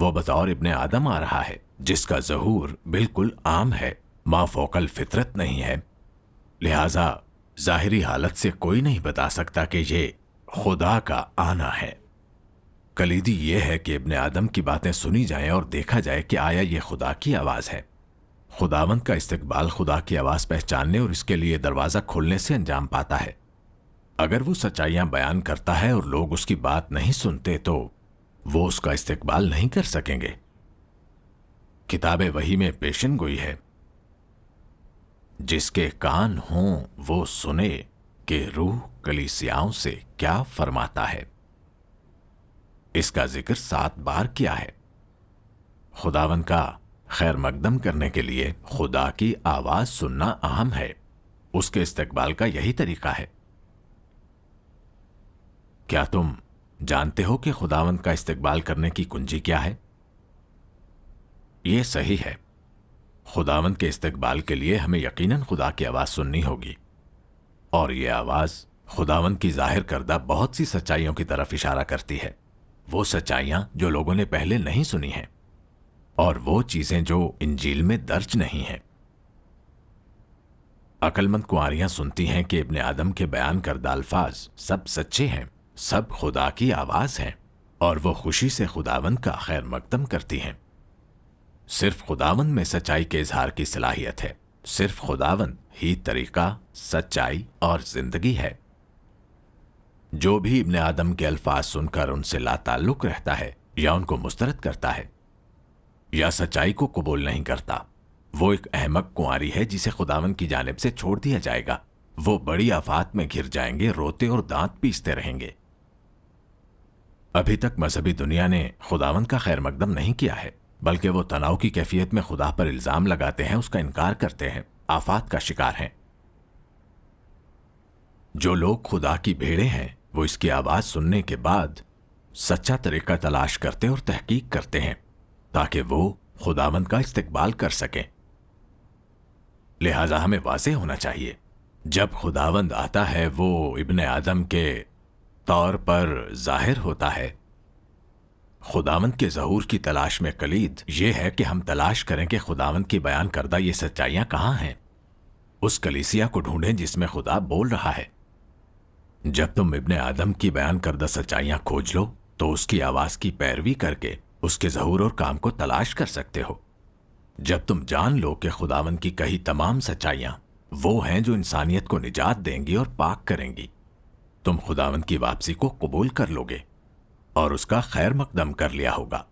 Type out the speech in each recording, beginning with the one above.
وہ بطور ابن آدم آ رہا ہے جس کا ظہور بالکل عام ہے، ما فوق الفطرت نہیں ہے، لہذا ظاہری حالت سے کوئی نہیں بتا سکتا کہ یہ خدا کا آنا ہے۔ کلیدی یہ ہے کہ ابن آدم کی باتیں سنی جائیں اور دیکھا جائے کہ آیا یہ خدا کی آواز ہے۔ خداوند کا استقبال خدا کی آواز پہچاننے اور اس کے لیے دروازہ کھولنے سے انجام پاتا ہے۔ اگر وہ سچائیاں بیان کرتا ہے اور لوگ اس کی بات نہیں سنتے تو وہ اس کا استقبال نہیں کر سکیں گے۔ کتاب وحی میں پیشن گوئی ہے، جس کے کان ہوں وہ سنے کہ روح کلیسیاؤں سے کیا فرماتا ہے۔ اس کا ذکر 7 بار کیا ہے۔ خداوند کا خیر مقدم کرنے کے لیے خدا کی آواز سننا اہم ہے۔ اس کے استقبال کا یہی طریقہ ہے۔ کیا تم جانتے ہو کہ خداوند کا استقبال کرنے کی کنجی کیا ہے؟ یہ صحیح ہے، خداوند کے استقبال کے لیے ہمیں یقیناً خدا کی آواز سننی ہوگی، اور یہ آواز خداوند کی ظاہر کردہ بہت سی سچائیوں کی طرف اشارہ کرتی ہے، وہ سچائیاں جو لوگوں نے پہلے نہیں سنی ہیں، اور وہ چیزیں جو انجیل میں درج نہیں ہیں۔ عقل مند کنواریاں سنتی ہیں کہ ابن آدم کے بیان کردہ الفاظ سب سچے ہیں، سب خدا کی آواز ہیں، اور وہ خوشی سے خداوند کا خیر مقدم کرتی ہیں۔ صرف خداوند میں سچائی کے اظہار کی صلاحیت ہے، صرف خداوند ہی طریقہ، سچائی اور زندگی ہے۔ جو بھی ابن آدم کے الفاظ سن کر ان سے لا تعلق رہتا ہے یا ان کو مسترد کرتا ہے یا سچائی کو قبول نہیں کرتا، وہ ایک احمق کنواری ہے جسے خداوند کی جانب سے چھوڑ دیا جائے گا۔ وہ بڑی آفات میں گھر جائیں گے، روتے اور دانت پیستے رہیں گے۔ ابھی تک مذہبی دنیا نے خداوند کا خیر مقدم نہیں کیا ہے، بلکہ وہ تناؤ کی کیفیت میں خدا پر الزام لگاتے ہیں، اس کا انکار کرتے ہیں، آفات کا شکار ہیں۔ جو لوگ خدا کی بھیڑیں ہیں وہ اس کی آواز سننے کے بعد سچا طریقہ تلاش کرتے اور تحقیق کرتے ہیں تاکہ وہ خداوند کا استقبال کر سکیں۔ لہذا ہمیں واضح ہونا چاہیے، جب خداوند آتا ہے وہ ابن آدم کے طور پر ظاہر ہوتا ہے۔ خداوند کے ظہور کی تلاش میں کلید یہ ہے کہ ہم تلاش کریں کہ خداوند کی بیان کردہ یہ سچائیاں کہاں ہیں۔ اس کلیسیا کو ڈھونڈیں جس میں خدا بول رہا ہے۔ جب تم ابن آدم کی بیان کردہ سچائیاں کھوج لو تو اس کی آواز کی پیروی کر کے اس کے ظہور اور کام کو تلاش کر سکتے ہو۔ جب تم جان لو کہ خداوند کی کہی تمام سچائیاں وہ ہیں جو انسانیت کو نجات دیں گی اور پاک کریں گی، تم خداوند کی واپسی کو قبول کر لو گے اور اس کا خیر مقدم کر لیا ہوگا۔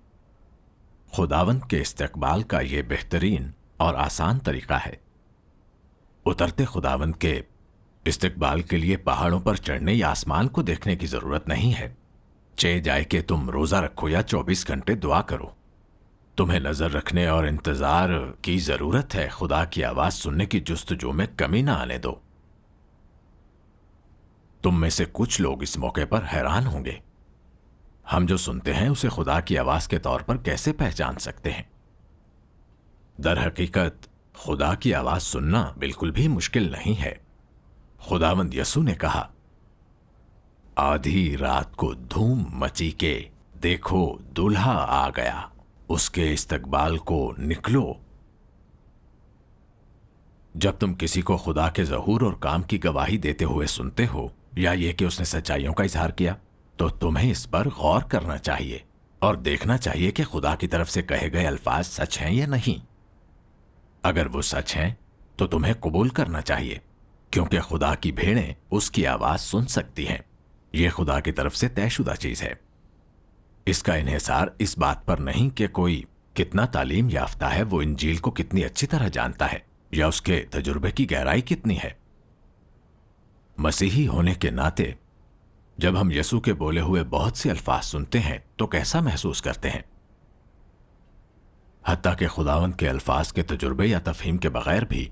خداوند کے استقبال کا یہ بہترین اور آسان طریقہ ہے۔ اترتے خداوند کے استقبال کے لیے پہاڑوں پر چڑھنے یا آسمان کو دیکھنے کی ضرورت نہیں ہے، چاہے جائے کہ تم روزہ رکھو یا 24 گھنٹے دعا کرو۔ تمہیں نظر رکھنے اور انتظار کی ضرورت ہے، خدا کی آواز سننے کی جستجو میں کمی نہ آنے دو۔ تم میں سے کچھ لوگ اس موقع پر حیران ہوں گے، ہم جو سنتے ہیں اسے خدا کی آواز کے طور پر کیسے پہچان سکتے ہیں؟ در حقیقت خدا کی آواز سننا بالکل بھی مشکل نہیں ہے۔ خداوند یسوع نے کہا، آدھی رات کو دھوم مچی کے دیکھو دولہا آ گیا، اس کے استقبال کو نکلو۔ جب تم کسی کو خدا کے ظہور اور کام کی گواہی دیتے ہوئے سنتے ہو یا یہ کہ اس نے سچائیوں کا اظہار کیا تو تمہیں اس پر غور کرنا چاہیے اور دیکھنا چاہیے کہ خدا کی طرف سے کہے گئے الفاظ سچ ہیں یا نہیں۔ اگر وہ سچ ہیں تو تمہیں قبول کرنا چاہیے، کیونکہ خدا کی بھیڑیں اس کی آواز سن سکتی ہیں۔ یہ خدا کی طرف سے طے شدہ چیز ہے۔ اس کا انحصار اس بات پر نہیں کہ کوئی کتنا تعلیم یافتہ ہے، وہ انجیل کو کتنی اچھی طرح جانتا ہے یا اس کے تجربے کی گہرائی کتنی ہے۔ مسیحی ہونے کے ناطے جب ہم یسوع کے بولے ہوئے بہت سے الفاظ سنتے ہیں تو کیسا محسوس کرتے ہیں؟ حتیٰ کہ خداوند کے الفاظ کے تجربے یا تفہیم کے بغیر بھی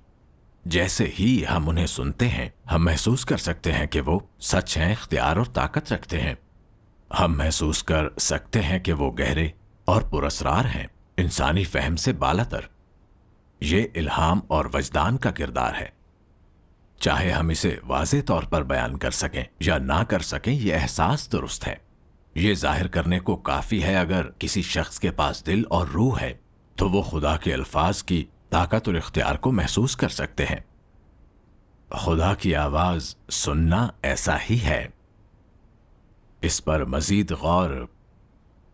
جیسے ہی ہم انہیں سنتے ہیں ہم محسوس کر سکتے ہیں کہ وہ سچ ہیں، اختیار اور طاقت رکھتے ہیں۔ ہم محسوس کر سکتے ہیں کہ وہ گہرے اور پراسرار ہیں، انسانی فہم سے بالاتر۔ یہ الہام اور وجدان کا کردار ہے۔ چاہے ہم اسے واضح طور پر بیان کر سکیں یا نہ کر سکیں، یہ احساس درست ہے۔ یہ ظاہر کرنے کو کافی ہے اگر کسی شخص کے پاس دل اور روح ہے تو وہ خدا کے الفاظ کی طاقت اور اختیار کو محسوس کر سکتے ہیں۔ خدا کی آواز سننا ایسا ہی ہے۔ اس پر مزید غور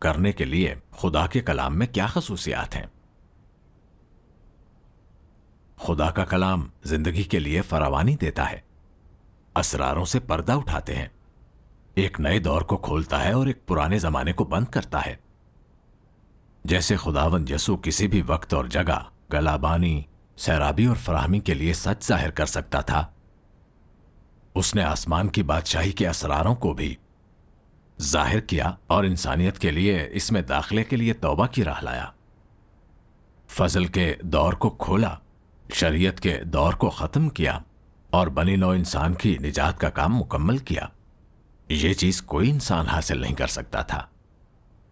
کرنے کے لیے خدا کے کلام میں کیا خصوصیات ہیں؟ خدا کا کلام زندگی کے لیے فراوانی دیتا ہے، اسراروں سے پردہ اٹھاتے ہیں، ایک نئے دور کو کھولتا ہے اور ایک پرانے زمانے کو بند کرتا ہے۔ جیسے خداوند یسوع کسی بھی وقت اور جگہ گلابانی، سیرابی اور فراہمی کے لیے سچ ظاہر کر سکتا تھا، اس نے آسمان کی بادشاہی کے اسراروں کو بھی ظاہر کیا اور انسانیت کے لیے اس میں داخلے کے لیے توبہ کی راہ لایا۔ فضل کے دور کو کھولا، شریعت کے دور کو ختم کیا اور بنی نوع انسان کی نجات کا کام مکمل کیا۔ یہ چیز کوئی انسان حاصل نہیں کر سکتا تھا۔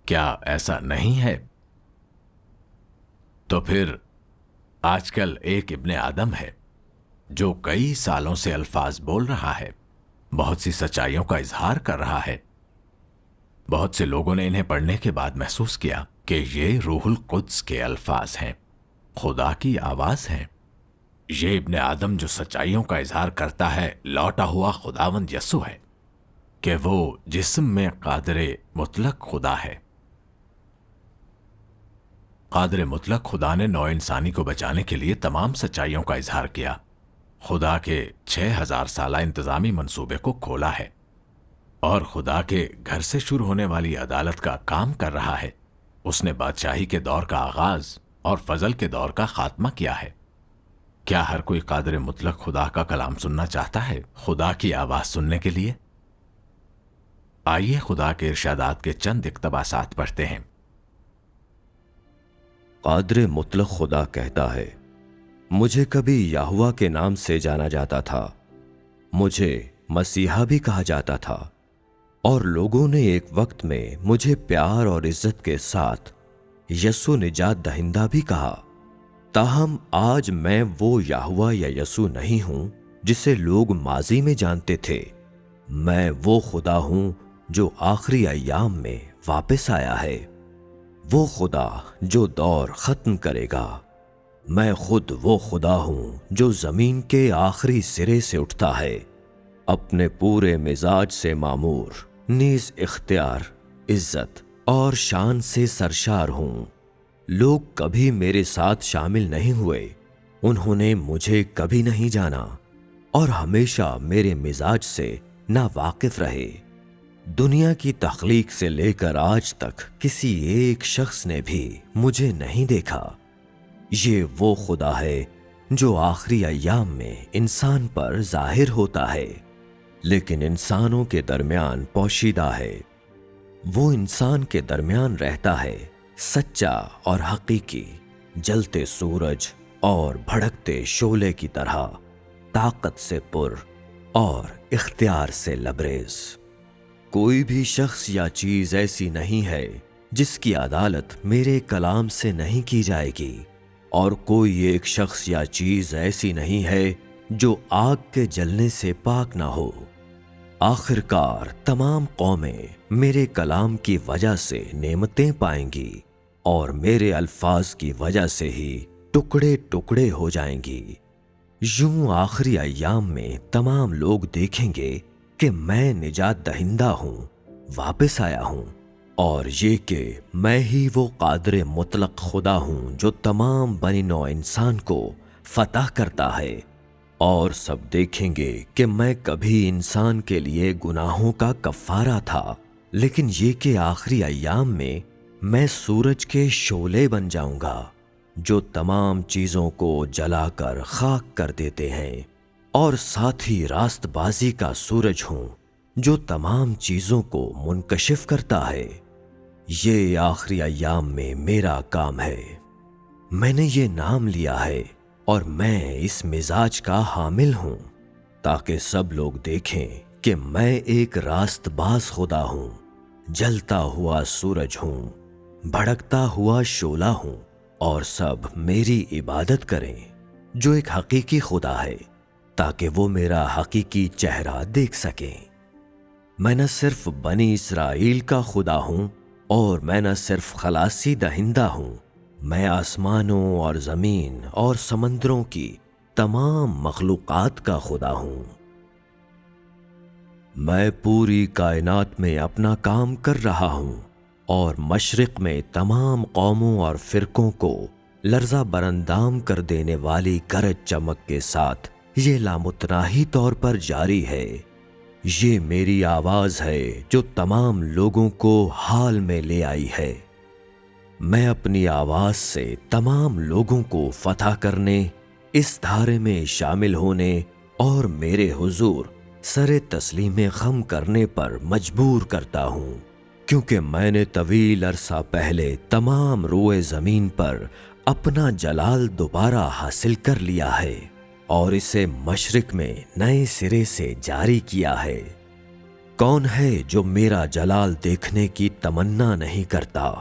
کیا ایسا نہیں ہے؟ تو پھر آج کل ایک ابن آدم ہے جو کئی سالوں سے الفاظ بول رہا ہے، بہت سی سچائیوں کا اظہار کر رہا ہے۔ بہت سے لوگوں نے انہیں پڑھنے کے بعد محسوس کیا کہ یہ روح القدس کے الفاظ ہیں، خدا کی آواز ہیں۔ یہ ابن آدم جو سچائیوں کا اظہار کرتا ہے لوٹا ہوا خداوند یسوع ہے کہ وہ جسم میں قادر مطلق خدا ہے۔ قادر مطلق خدا نے نوع انسانی کو بچانے کے لیے تمام سچائیوں کا اظہار کیا، خدا کے 6000 سالہ انتظامی منصوبے کو کھولا ہے اور خدا کے گھر سے شروع ہونے والی عدالت کا کام کر رہا ہے۔ اس نے بادشاہی کے دور کا آغاز اور فضل کے دور کا خاتمہ کیا ہے۔ کیا ہر کوئی قادر مطلق خدا کا کلام سننا چاہتا ہے، خدا کی آواز سننے کے لیے؟ آئیے خدا کے ارشادات کے چند اقتباسات پڑھتے ہیں۔ قادر مطلق خدا کہتا ہے، مجھے کبھی یہوہ کے نام سے جانا جاتا تھا، مجھے مسیحا بھی کہا جاتا تھا، اور لوگوں نے ایک وقت میں مجھے پیار اور عزت کے ساتھ یسوع نجات دہندہ بھی کہا۔ تاہم آج میں وہ یہوہ یا یسوع نہیں ہوں جسے لوگ ماضی میں جانتے تھے۔ میں وہ خدا ہوں جو آخری ایام میں واپس آیا ہے، وہ خدا جو دور ختم کرے گا۔ میں خود وہ خدا ہوں جو زمین کے آخری سرے سے اٹھتا ہے، اپنے پورے مزاج سے معمور، نیز اختیار، عزت اور شان سے سرشار ہوں۔ لوگ کبھی میرے ساتھ شامل نہیں ہوئے، انہوں نے مجھے کبھی نہیں جانا اور ہمیشہ میرے مزاج سے نا واقف رہے۔ دنیا کی تخلیق سے لے کر آج تک کسی ایک شخص نے بھی مجھے نہیں دیکھا۔ یہ وہ خدا ہے جو آخری ایام میں انسان پر ظاہر ہوتا ہے، لیکن انسانوں کے درمیان پوشیدہ ہے۔ وہ انسان کے درمیان رہتا ہے، سچا اور حقیقی، جلتے سورج اور بھڑکتے شعلے کی طرح، طاقت سے پر اور اختیار سے لبریز۔ کوئی بھی شخص یا چیز ایسی نہیں ہے جس کی عدالت میرے کلام سے نہیں کی جائے گی، اور کوئی ایک شخص یا چیز ایسی نہیں ہے جو آگ کے جلنے سے پاک نہ ہو۔ آخر کار تمام قومیں میرے کلام کی وجہ سے نعمتیں پائیں گی اور میرے الفاظ کی وجہ سے ہی ٹکڑے ٹکڑے ہو جائیں گی۔ یوں آخری ایام میں تمام لوگ دیکھیں گے کہ میں نجات دہندہ ہوں، واپس آیا ہوں، اور یہ کہ میں ہی وہ قادر مطلق خدا ہوں جو تمام بنی نوع انسان کو فتح کرتا ہے، اور سب دیکھیں گے کہ میں کبھی انسان کے لیے گناہوں کا کفارہ تھا، لیکن یہ کہ آخری ایام میں سورج کے شعلے بن جاؤں گا جو تمام چیزوں کو جلا کر خاک کر دیتے ہیں، اور ساتھ ہی راست بازی کا سورج ہوں جو تمام چیزوں کو منکشف کرتا ہے۔ یہ آخری ایام میں میرا کام ہے۔ میں نے یہ نام لیا ہے اور میں اس مزاج کا حامل ہوں تاکہ سب لوگ دیکھیں کہ میں ایک راست باز خدا ہوں، جلتا ہوا سورج ہوں، بھڑکتا ہوا شعلہ ہوں، اور سب میری عبادت کریں جو ایک حقیقی خدا ہے، تاکہ وہ میرا حقیقی چہرہ دیکھ سکیں۔ میں نہ صرف بنی اسرائیل کا خدا ہوں اور میں نہ صرف خلاصی دہندہ ہوں، میں آسمانوں اور زمین اور سمندروں کی تمام مخلوقات کا خدا ہوں۔ میں پوری کائنات میں اپنا کام کر رہا ہوں اور مشرق میں تمام قوموں اور فرقوں کو لرزہ برندام کر دینے والی گرج چمک کے ساتھ یہ لامتناہی طور پر جاری ہے۔ یہ میری آواز ہے جو تمام لوگوں کو حال میں لے آئی ہے۔ میں اپنی آواز سے تمام لوگوں کو فتح کرنے، اس دھارے میں شامل ہونے اور میرے حضور سر تسلیم خم کرنے پر مجبور کرتا ہوں، کیونکہ میں نے طویل عرصہ پہلے تمام روئے زمین پر اپنا جلال دوبارہ حاصل کر لیا ہے اور اسے مشرق میں نئے سرے سے جاری کیا ہے۔ کون ہے جو میرا جلال دیکھنے کی تمنا نہیں کرتا؟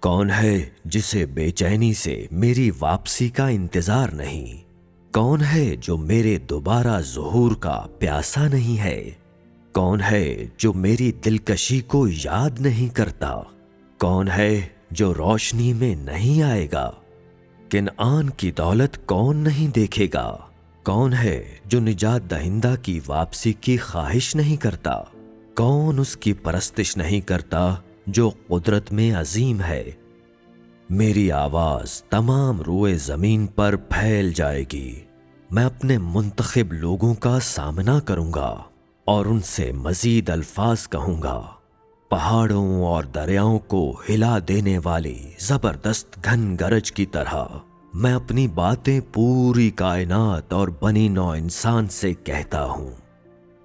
کون ہے جسے بے چینی سے میری واپسی کا انتظار نہیں؟ کون ہے جو میرے دوبارہ ظہور کا پیاسا نہیں ہے؟ کون ہے جو میری دلکشی کو یاد نہیں کرتا؟ کون ہے جو روشنی میں نہیں آئے گا؟ کنعان کی دولت کون نہیں دیکھے گا؟ کون ہے جو نجات دہندہ کی واپسی کی خواہش نہیں کرتا؟ کون اس کی پرستش نہیں کرتا جو قدرت میں عظیم ہے؟ میری آواز تمام روئے زمین پر پھیل جائے گی۔ میں اپنے منتخب لوگوں کا سامنا کروں گا اور ان سے مزید الفاظ کہوں گا۔ پہاڑوں اور دریاؤں کو ہلا دینے والی زبردست گھن گرج کی طرح میں اپنی باتیں پوری کائنات اور بنی نوع انسان سے کہتا ہوں،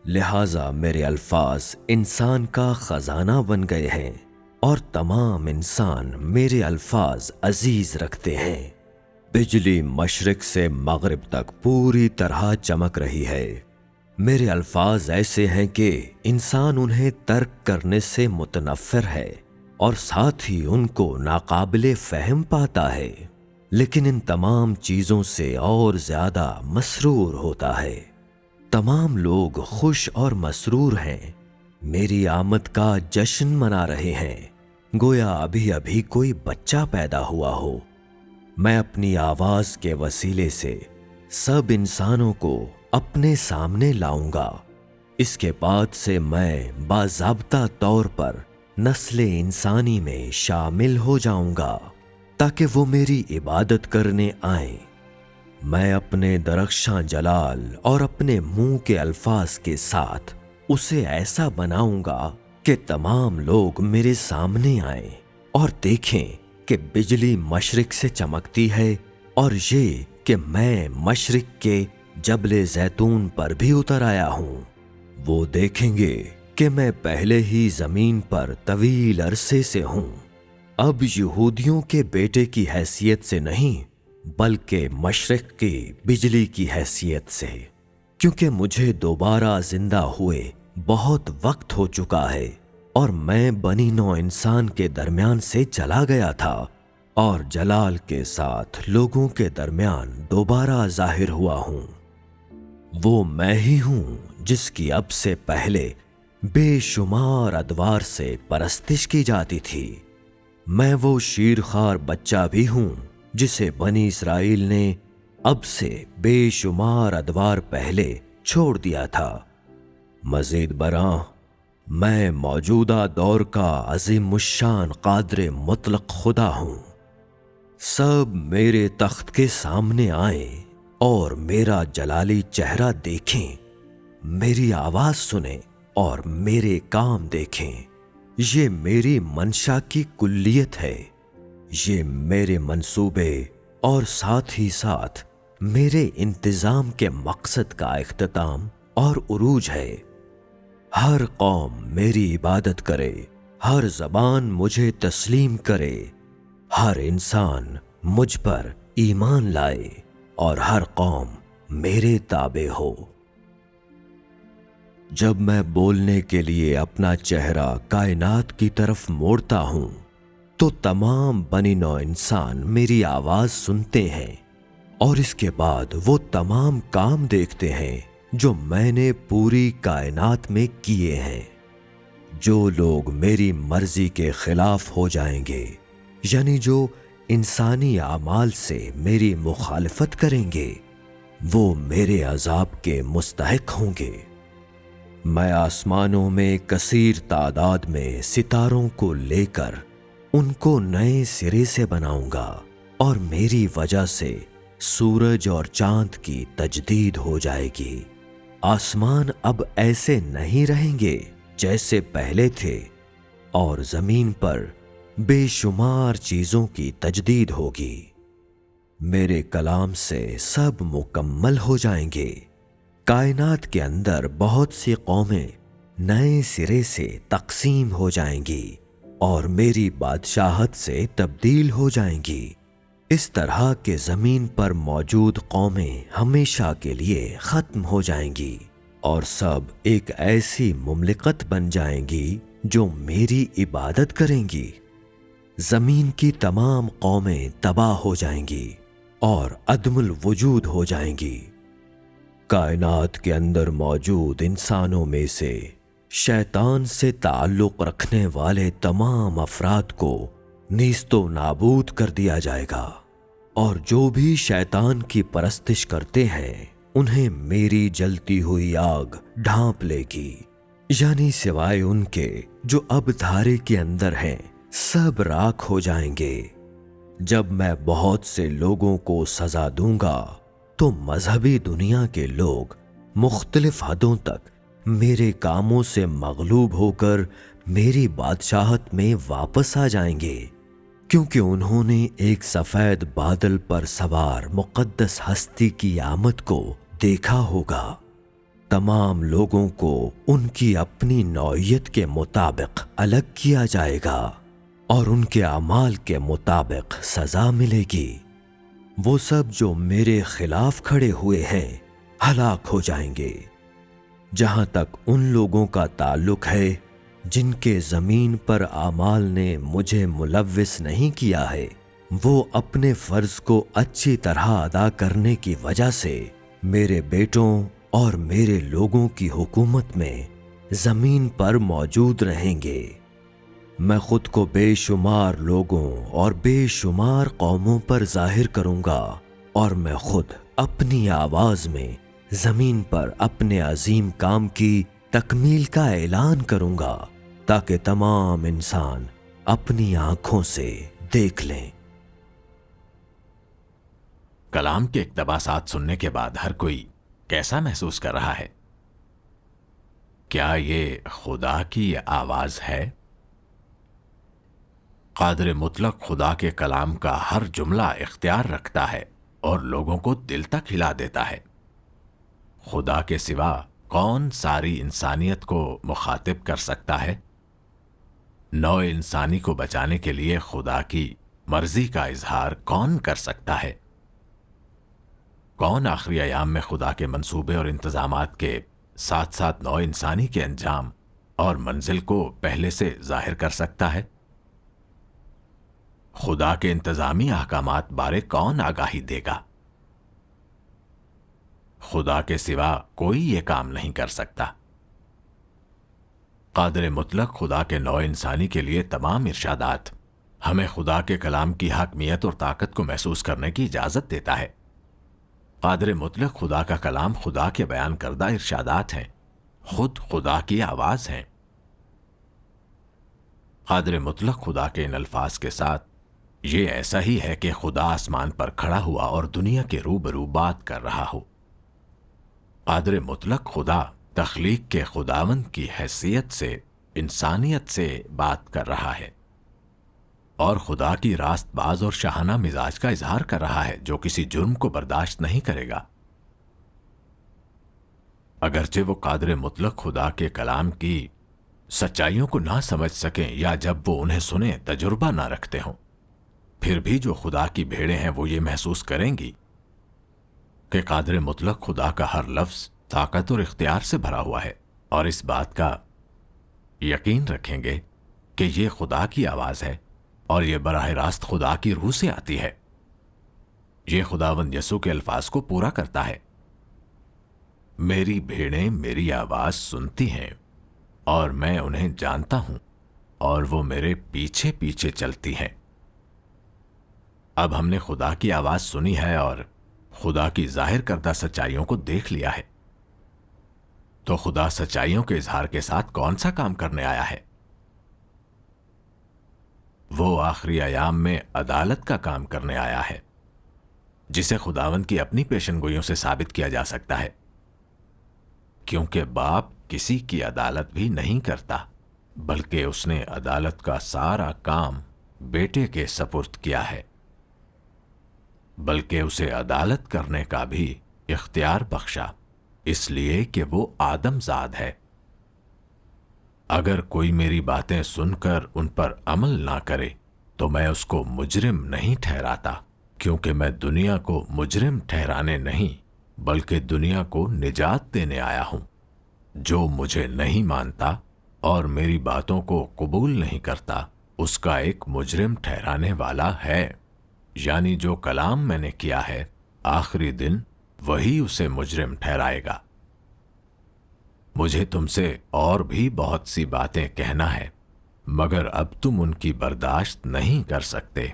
لہٰذا میرے الفاظ انسان کا خزانہ بن گئے ہیں اور تمام انسان میرے الفاظ عزیز رکھتے ہیں۔ بجلی مشرق سے مغرب تک پوری طرح چمک رہی ہے۔ میرے الفاظ ایسے ہیں کہ انسان انہیں ترک کرنے سے متنفر ہے اور ساتھ ہی ان کو ناقابل فہم پاتا ہے، لیکن ان تمام چیزوں سے اور زیادہ مسرور ہوتا ہے۔ تمام لوگ خوش اور مسرور ہیں، میری آمد کا جشن منا رہے ہیں، گویا ابھی ابھی کوئی بچہ پیدا ہوا ہو۔ میں اپنی آواز کے وسیلے سے سب انسانوں کو اپنے سامنے لاؤں گا۔ اس کے بعد سے میں باضابطہ طور پر نسل انسانی میں شامل ہو جاؤں گا تاکہ وہ میری عبادت کرنے آئیں۔ میں اپنے درخشاں جلال اور اپنے منہ کے الفاظ کے ساتھ اسے ایسا بناؤں گا کہ تمام لوگ میرے سامنے آئیں اور دیکھیں کہ بجلی مشرق سے چمکتی ہے، اور یہ کہ میں مشرق کے جبل زیتون پر بھی اتر آیا ہوں۔ وہ دیکھیں گے کہ میں پہلے ہی زمین پر طویل عرصے سے ہوں، اب یہودیوں کے بیٹے کی حیثیت سے نہیں بلکہ مشرق کی بجلی کی حیثیت سے، کیونکہ مجھے دوبارہ زندہ ہوئے بہت وقت ہو چکا ہے اور میں بنی نوع انسان کے درمیان سے چلا گیا تھا اور جلال کے ساتھ لوگوں کے درمیان دوبارہ ظاہر ہوا ہوں۔ وہ میں ہی ہوں جس کی اب سے پہلے بے شمار ادوار سے پرستش کی جاتی تھی۔ میں وہ شیرخوار بچہ بھی ہوں جسے بنی اسرائیل نے اب سے بے شمار ادوار پہلے چھوڑ دیا تھا۔ مزید برآں میں موجودہ دور کا عظیم الشان قادر مطلق خدا ہوں۔ سب میرے تخت کے سامنے آئیں اور میرا جلالی چہرہ دیکھیں، میری آواز سنیں اور میرے کام دیکھیں۔ یہ میری منشا کی کلیت ہے، یہ میرے منصوبے اور ساتھ ہی ساتھ میرے انتظام کے مقصد کا اختتام اور عروج ہے۔ ہر قوم میری عبادت کرے، ہر زبان مجھے تسلیم کرے، ہر انسان مجھ پر ایمان لائے اور ہر قوم میرے تابع ہو۔ جب میں بولنے کے لیے اپنا چہرہ کائنات کی طرف موڑتا ہوں تو تمام بنی نوع انسان میری آواز سنتے ہیں اور اس کے بعد وہ تمام کام دیکھتے ہیں جو میں نے پوری کائنات میں کیے ہیں۔ جو لوگ میری مرضی کے خلاف ہو جائیں گے، یعنی جو انسانی اعمال سے میری مخالفت کریں گے، وہ میرے عذاب کے مستحق ہوں گے۔ میں آسمانوں میں کثیر تعداد میں ستاروں کو لے کر ان کو نئے سرے سے بناؤں گا، اور میری وجہ سے سورج اور چاند کی تجدید ہو جائے گی۔ آسمان اب ایسے نہیں رہیں گے جیسے پہلے تھے، اور زمین پر بے شمار چیزوں کی تجدید ہوگی۔ میرے کلام سے سب مکمل ہو جائیں گے۔ کائنات کے اندر بہت سی قومیں نئے سرے سے تقسیم ہو جائیں گی اور میری بادشاہت سے تبدیل ہو جائیں گی۔ اس طرح کہ زمین پر موجود قومیں ہمیشہ کے لیے ختم ہو جائیں گی، اور سب ایک ایسی مملکت بن جائیں گی جو میری عبادت کریں گی۔ زمین کی تمام قومیں تباہ ہو جائیں گی اور عدم الوجود ہو جائیں گی۔ کائنات کے اندر موجود انسانوں میں سے شیطان سے تعلق رکھنے والے تمام افراد کو نیست و نابود کر دیا جائے گا، اور جو بھی شیطان کی پرستش کرتے ہیں انہیں میری جلتی ہوئی آگ ڈھانپ لے گی، یعنی سوائے ان کے جو اب دھارے کے اندر ہیں سب راکھ ہو جائیں گے۔ جب میں بہت سے لوگوں کو سزا دوں گا تو مذہبی دنیا کے لوگ مختلف حدوں تک میرے کاموں سے مغلوب ہو کر میری بادشاہت میں واپس آ جائیں گے، کیونکہ انہوں نے ایک سفید بادل پر سوار مقدس ہستی کی آمد کو دیکھا ہوگا۔ تمام لوگوں کو ان کی اپنی نوعیت کے مطابق الگ کیا جائے گا اور ان کے اعمال کے مطابق سزا ملے گی۔ وہ سب جو میرے خلاف کھڑے ہوئے ہیں ہلاک ہو جائیں گے۔ جہاں تک ان لوگوں کا تعلق ہے جن کے زمین پر اعمال نے مجھے ملوث نہیں کیا ہے، وہ اپنے فرض کو اچھی طرح ادا کرنے کی وجہ سے میرے بیٹوں اور میرے لوگوں کی حکومت میں زمین پر موجود رہیں گے۔ میں خود کو بے شمار لوگوں اور بے شمار قوموں پر ظاہر کروں گا، اور میں خود اپنی آواز میں زمین پر اپنے عظیم کام کی تکمیل کا اعلان کروں گا، تاکہ تمام انسان اپنی آنکھوں سے دیکھ لیں۔ کلام کے اقتباسات سننے کے بعد ہر کوئی کیسا محسوس کر رہا ہے؟ کیا یہ خدا کی آواز ہے؟ قادر مطلق خدا کے کلام کا ہر جملہ اختیار رکھتا ہے اور لوگوں کو دل تک ہلا دیتا ہے۔ خدا کے سوا کون ساری انسانیت کو مخاطب کر سکتا ہے؟ نوع انسانی کو بچانے کے لیے خدا کی مرضی کا اظہار کون کر سکتا ہے؟ کون آخری ایام میں خدا کے منصوبے اور انتظامات کے ساتھ ساتھ نوع انسانی کے انجام اور منزل کو پہلے سے ظاہر کر سکتا ہے؟ خدا کے انتظامی احکامات بارے کون آگاہی دے گا؟ خدا کے سوا کوئی یہ کام نہیں کر سکتا۔ قادر مطلق خدا کے نوع انسانی کے لیے تمام ارشادات ہمیں خدا کے کلام کی حاکمیت اور طاقت کو محسوس کرنے کی اجازت دیتا ہے۔ قادر مطلق خدا کا کلام خدا کے بیان کردہ ارشادات ہیں، خود خدا کی آواز ہیں۔ قادر مطلق خدا کے ان الفاظ کے ساتھ یہ ایسا ہی ہے کہ خدا آسمان پر کھڑا ہوا اور دنیا کے روبرو بات کر رہا ہو۔ قادر مطلق خدا تخلیق کے خداوند کی حیثیت سے انسانیت سے بات کر رہا ہے، اور خدا کی راست باز اور شاہانہ مزاج کا اظہار کر رہا ہے جو کسی جرم کو برداشت نہیں کرے گا۔ اگرچہ وہ قادر مطلق خدا کے کلام کی سچائیوں کو نہ سمجھ سکیں یا جب وہ انہیں سنیں تجربہ نہ رکھتے ہوں، پھر بھی جو خدا کی بھیڑیں ہیں وہ یہ محسوس کریں گی کہ قادر مطلق خدا کا ہر لفظ طاقت اور اختیار سے بھرا ہوا ہے، اور اس بات کا یقین رکھیں گے کہ یہ خدا کی آواز ہے اور یہ براہ راست خدا کی روح سے آتی ہے۔ یہ خداوند یسوع کے الفاظ کو پورا کرتا ہے۔ میری بھیڑیں میری آواز سنتی ہیں اور میں انہیں جانتا ہوں اور وہ میرے پیچھے پیچھے چلتی ہیں۔ اب ہم نے خدا کی آواز سنی ہے اور خدا کی ظاہر کردہ سچائیوں کو دیکھ لیا ہے، تو خدا سچائیوں کے اظہار کے ساتھ کون سا کام کرنے آیا ہے؟ وہ آخری ایام میں عدالت کا کام کرنے آیا ہے، جسے خداوند کی اپنی پیشن گوئیوں سے ثابت کیا جا سکتا ہے، کیونکہ باپ کسی کی عدالت بھی نہیں کرتا، بلکہ اس نے عدالت کا سارا کام بیٹے کے سپرد کیا ہے، بلکہ اسے عدالت کرنے کا بھی اختیار بخشا، اس لیے کہ وہ آدم زاد ہے۔ اگر کوئی میری باتیں سن کر ان پر عمل نہ کرے تو میں اس کو مجرم نہیں ٹھہراتا، کیونکہ میں دنیا کو مجرم ٹھہرانے نہیں بلکہ دنیا کو نجات دینے آیا ہوں۔ جو مجھے نہیں مانتا اور میری باتوں کو قبول نہیں کرتا اس کا ایک مجرم ٹھہرانے والا ہے، یعنی جو کلام میں نے کیا ہے آخری دن وہی اسے مجرم ٹھہرائے گا۔ مجھے تم سے اور بھی بہت سی باتیں کہنا ہے، مگر اب تم ان کی برداشت نہیں کر سکتے،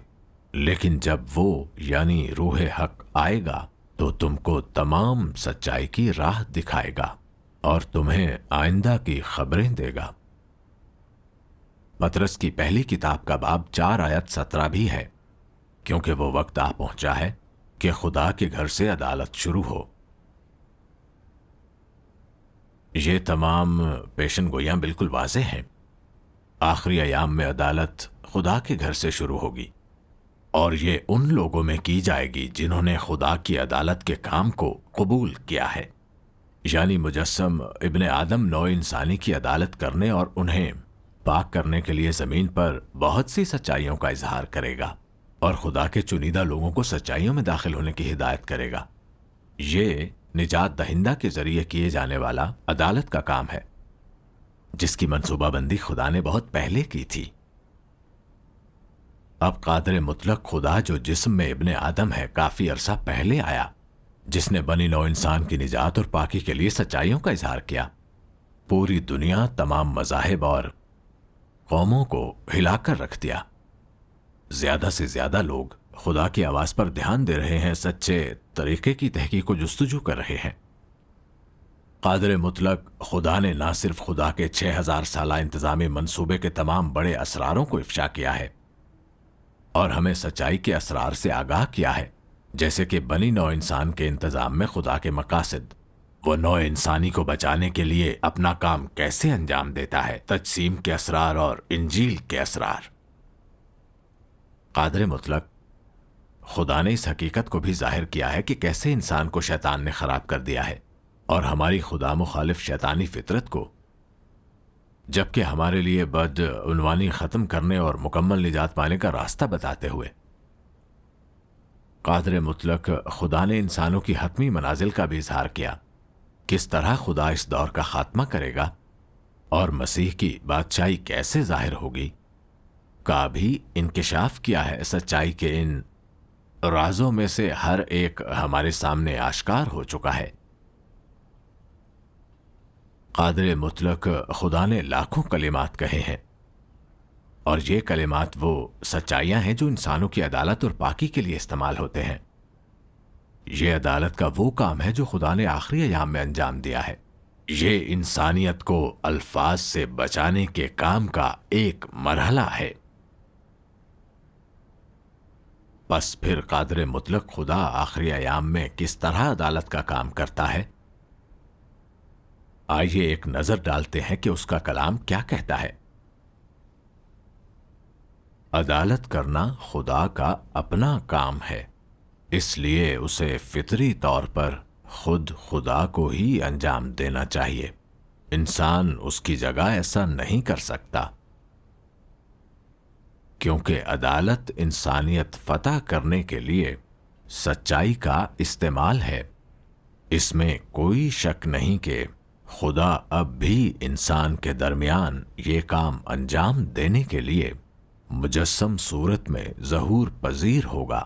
لیکن جب وہ یعنی روح حق آئے گا تو تم کو تمام سچائی کی راہ دکھائے گا اور تمہیں آئندہ کی خبریں دے گا۔ پطرس کی پہلی کتاب کا باب 4 آیت 17 بھی ہے، کیونکہ وہ وقت آ پہنچا ہے کہ خدا کے گھر سے عدالت شروع ہو۔ یہ تمام پیشن گوئیاں بالکل واضح ہیں۔ آخری ایام میں عدالت خدا کے گھر سے شروع ہوگی، اور یہ ان لوگوں میں کی جائے گی جنہوں نے خدا کی عدالت کے کام کو قبول کیا ہے، یعنی مجسم ابن آدم نوع انسانی کی عدالت کرنے اور انہیں پاک کرنے کے لیے زمین پر بہت سی سچائیوں کا اظہار کرے گا اور خدا کے چنیدہ لوگوں کو سچائیوں میں داخل ہونے کی ہدایت کرے گا۔ یہ نجات دہندہ کے ذریعے کیے جانے والا عدالت کا کام ہے، جس کی منصوبہ بندی خدا نے بہت پہلے کی تھی۔ اب قادر مطلق خدا جو جسم میں ابن آدم ہے کافی عرصہ پہلے آیا، جس نے بنی نوع انسان کی نجات اور پاکی کے لیے سچائیوں کا اظہار کیا۔ پوری دنیا تمام مذاہب اور قوموں کو ہلا کر رکھ دیا۔ زیادہ سے زیادہ لوگ خدا کی آواز پر دھیان دے رہے ہیں، سچے طریقے کی تحقیق و جستجو کر رہے ہیں۔ قادر مطلق خدا نے نہ صرف خدا کے 6000 سالہ انتظامی منصوبے کے تمام بڑے اسراروں کو افشا کیا ہے اور ہمیں سچائی کے اسرار سے آگاہ کیا ہے، جیسے کہ بنی نوع انسان کے انتظام میں خدا کے مقاصد، وہ نوع انسانی کو بچانے کے لیے اپنا کام کیسے انجام دیتا ہے، تجسیم کے اسرار اور انجیل کے اسرار۔ قادر مطلق خدا نے اس حقیقت کو بھی ظاہر کیا ہے کہ کیسے انسان کو شیطان نے خراب کر دیا ہے اور ہماری خدا مخالف شیطانی فطرت کو، جبکہ ہمارے لیے بد عنوانی ختم کرنے اور مکمل نجات پانے کا راستہ بتاتے ہوئے۔ قادر مطلق خدا نے انسانوں کی حتمی منازل کا بھی اظہار کیا، کس طرح خدا اس دور کا خاتمہ کرے گا اور مسیح کی بادشاہی کیسے ظاہر ہوگی کا بھی انکشاف کیا ہے۔ سچائی کے ان رازوں میں سے ہر ایک ہمارے سامنے آشکار ہو چکا ہے۔ قادر مطلق خدا نے لاکھوں کلمات کہے ہیں، اور یہ کلمات وہ سچائیاں ہیں جو انسانوں کی عدالت اور پاکی کے لیے استعمال ہوتے ہیں۔ یہ عدالت کا وہ کام ہے جو خدا نے آخری ایام میں انجام دیا ہے۔ یہ انسانیت کو الفاظ سے بچانے کے کام کا ایک مرحلہ ہے۔ بس پھر قادر مطلق خدا آخری ایام میں کس طرح عدالت کا کام کرتا ہے؟ آئیے ایک نظر ڈالتے ہیں کہ اس کا کلام کیا کہتا ہے۔ عدالت کرنا خدا کا اپنا کام ہے، اس لیے اسے فطری طور پر خود خدا کو ہی انجام دینا چاہیے۔ انسان اس کی جگہ ایسا نہیں کر سکتا، کیونکہ عدالت انسانیت فتح کرنے کے لیے سچائی کا استعمال ہے۔ اس میں کوئی شک نہیں کہ خدا اب بھی انسان کے درمیان یہ کام انجام دینے کے لیے مجسم صورت میں ظہور پذیر ہوگا۔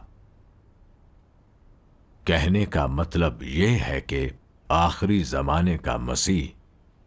کہنے کا مطلب یہ ہے کہ آخری زمانے کا مسیح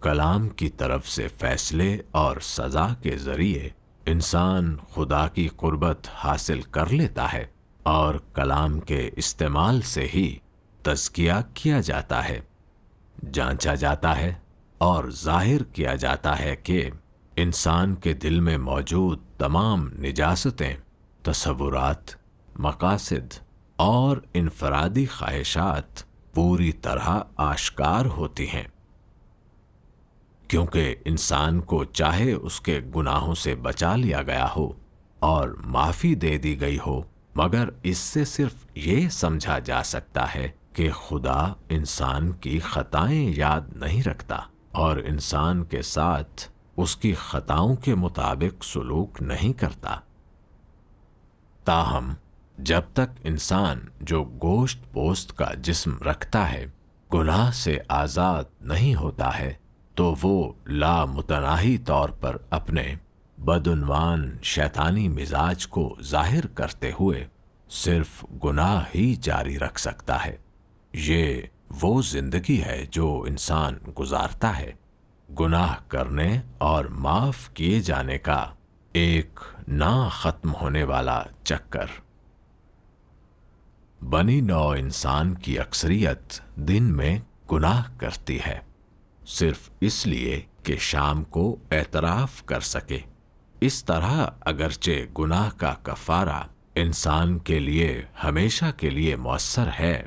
کلام کی طرف سے فیصلے اور سزا کے ذریعے انسان خدا کی قربت حاصل کر لیتا ہے، اور کلام کے استعمال سے ہی تزکیہ کیا جاتا ہے، جانچا جاتا ہے اور ظاہر کیا جاتا ہے کہ انسان کے دل میں موجود تمام نجاستیں، تصورات، مقاصد اور انفرادی خواہشات پوری طرح آشکار ہوتی ہیں، کیونکہ انسان کو چاہے اس کے گناہوں سے بچا لیا گیا ہو اور معافی دے دی گئی ہو، مگر اس سے صرف یہ سمجھا جا سکتا ہے کہ خدا انسان کی خطائیں یاد نہیں رکھتا اور انسان کے ساتھ اس کی خطاؤں کے مطابق سلوک نہیں کرتا۔ تاہم جب تک انسان جو گوشت پوست کا جسم رکھتا ہے گناہ سے آزاد نہیں ہوتا ہے، تو وہ لامتناہی طور پر اپنے بدعنوان شیطانی مزاج کو ظاہر کرتے ہوئے صرف گناہ ہی جاری رکھ سکتا ہے۔ یہ وہ زندگی ہے جو انسان گزارتا ہے، گناہ کرنے اور معاف کیے جانے کا ایک نہ ختم ہونے والا چکر۔ بنی نوع انسان کی اکثریت دن میں گناہ کرتی ہے، صرف اس لیے کہ شام کو اعتراف کر سکے۔ اس طرح اگرچہ گناہ کا کفارہ انسان کے لیے ہمیشہ کے لیے مؤثر ہے،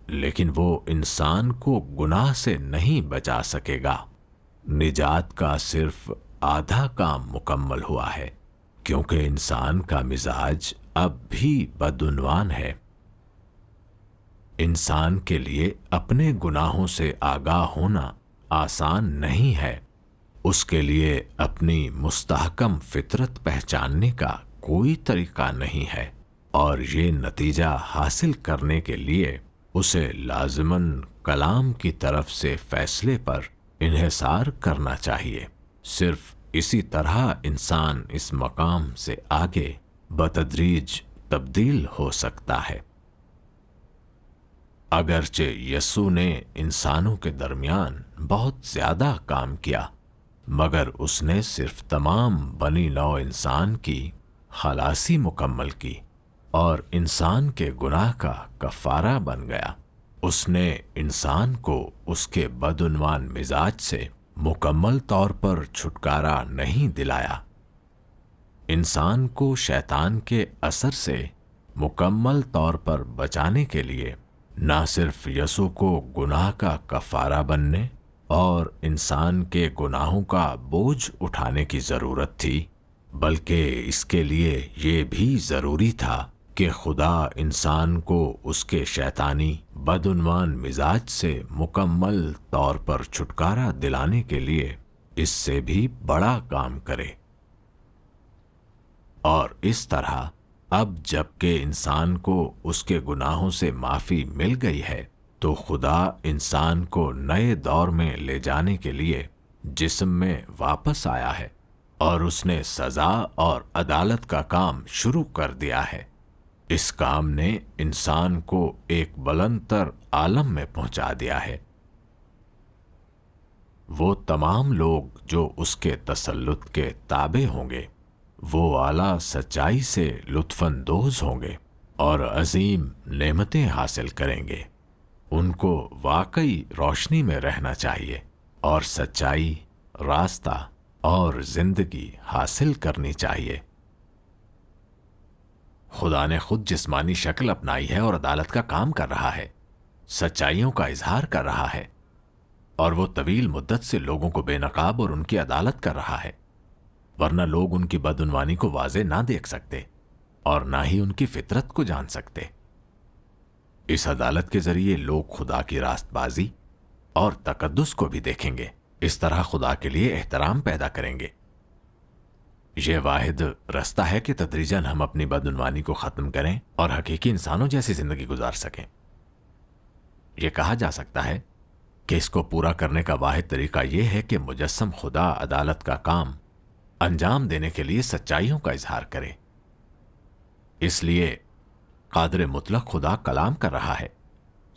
لیکن وہ انسان کو گناہ سے نہیں بچا سکے گا۔ نجات کا صرف آدھا کام مکمل ہوا ہے، کیونکہ انسان کا مزاج اب بھی بدعنوان ہے۔ انسان کے لیے اپنے گناہوں سے آگاہ ہونا آسان نہیں ہے، اس کے لیے اپنی مستحکم فطرت پہچاننے کا کوئی طریقہ نہیں ہے، اور یہ نتیجہ حاصل کرنے کے لیے اسے لازماً کلام کی طرف سے فیصلے پر انحصار کرنا چاہیے۔ صرف اسی طرح انسان اس مقام سے آگے بتدریج تبدیل ہو سکتا ہے۔ اگرچہ یسوع نے انسانوں کے درمیان بہت زیادہ کام کیا، مگر اس نے صرف تمام بنی نوع انسان کی خلاصی مکمل کی اور انسان کے گناہ کا کفارہ بن گیا۔ اس نے انسان کو اس کے بدعنوان مزاج سے مکمل طور پر چھٹکارا نہیں دلایا۔ انسان کو شیطان کے اثر سے مکمل طور پر بچانے کے لیے نہ صرف یسوع کو گناہ کا کفارہ بننے اور انسان کے گناہوں کا بوجھ اٹھانے کی ضرورت تھی، بلکہ اس کے لیے یہ بھی ضروری تھا کہ خدا انسان کو اس کے شیطانی بدعنوان مزاج سے مکمل طور پر چھٹکارا دلانے کے لیے اس سے بھی بڑا کام کرے۔ اور اس طرح اب جب کہ انسان کو اس کے گناہوں سے معافی مل گئی ہے، تو خدا انسان کو نئے دور میں لے جانے کے لیے جسم میں واپس آیا ہے، اور اس نے سزا اور عدالت کا کام شروع کر دیا ہے۔ اس کام نے انسان کو ایک بلند تر عالم میں پہنچا دیا ہے۔ وہ تمام لوگ جو اس کے تسلط کے تابع ہوں گے، وہ اعلیٰ سچائی سے لطف اندوز ہوں گے اور عظیم نعمتیں حاصل کریں گے۔ ان کو واقعی روشنی میں رہنا چاہیے اور سچائی، راستہ اور زندگی حاصل کرنی چاہیے۔ خدا نے خود جسمانی شکل اپنائی ہے اور عدالت کا کام کر رہا ہے، سچائیوں کا اظہار کر رہا ہے، اور وہ طویل مدت سے لوگوں کو بے نقاب اور ان کی عدالت کر رہا ہے، ورنہ لوگ ان کی بدعنوانی کو واضح نہ دیکھ سکتے اور نہ ہی ان کی فطرت کو جان سکتے۔ اس عدالت کے ذریعے لوگ خدا کی راست بازی اور تقدس کو بھی دیکھیں گے، اس طرح خدا کے لیے احترام پیدا کریں گے۔ یہ واحد رستہ ہے کہ تدریجاً ہم اپنی بدعنوانی کو ختم کریں اور حقیقی انسانوں جیسی زندگی گزار سکیں۔ یہ کہا جا سکتا ہے کہ اس کو پورا کرنے کا واحد طریقہ یہ ہے کہ مجسم خدا عدالت کا کام انجام دینے کے لیے سچائیوں کا اظہار کرے۔ اس لیے قادر مطلق خدا کلام کر رہا ہے،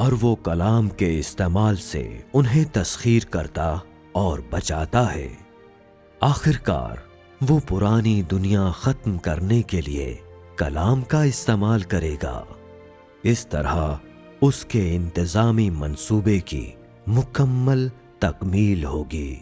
اور وہ کلام کے استعمال سے انہیں تسخیر کرتا اور بچاتا ہے۔ آخر کار وہ پرانی دنیا ختم کرنے کے لیے کلام کا استعمال کرے گا۔ اس طرح اس کے انتظامی منصوبے کی مکمل تکمیل ہوگی۔